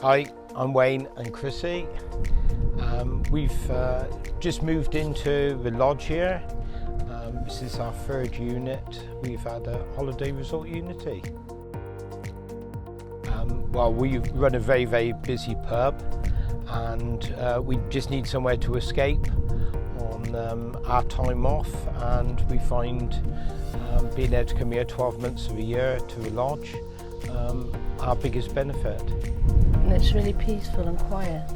Hi, I'm Wayne and Chrissy. We've just moved into the lodge here. This is our third unit. We've had a holiday resort Unity. Well, we run a very, very busy pub, and we just need somewhere to escape on our time off, and we find being able to come here 12 months of the year to the lodge our biggest benefit. And it's really peaceful and quiet.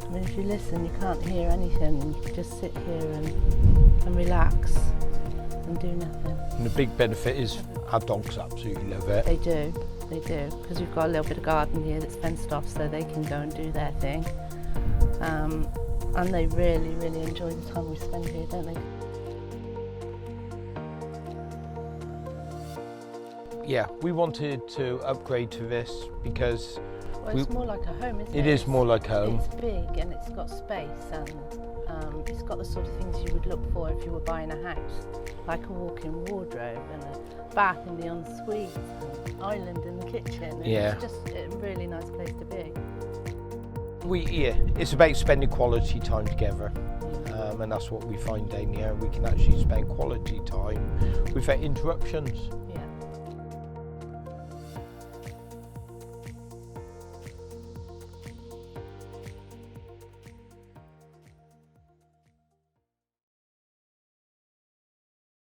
I mean, if you listen, you can't hear anything. You can just sit here and relax and do nothing. And the big benefit is our dogs absolutely love it. They do, because we've got a little bit of garden here that's fenced off so they can go and do their thing. And they really, really enjoy the time we spend here, don't they? Yeah, we wanted to upgrade to this because it's more like a home, isn't it? It is more like home. It's big and it's got space, and it's got the sort of things you would look for if you were buying a house, like a walk-in wardrobe and a bath in the ensuite, an island in the kitchen. And yeah. It's just a really nice place to be. It's about spending quality time together. And that's what we find down here. We can actually spend quality time without interruptions.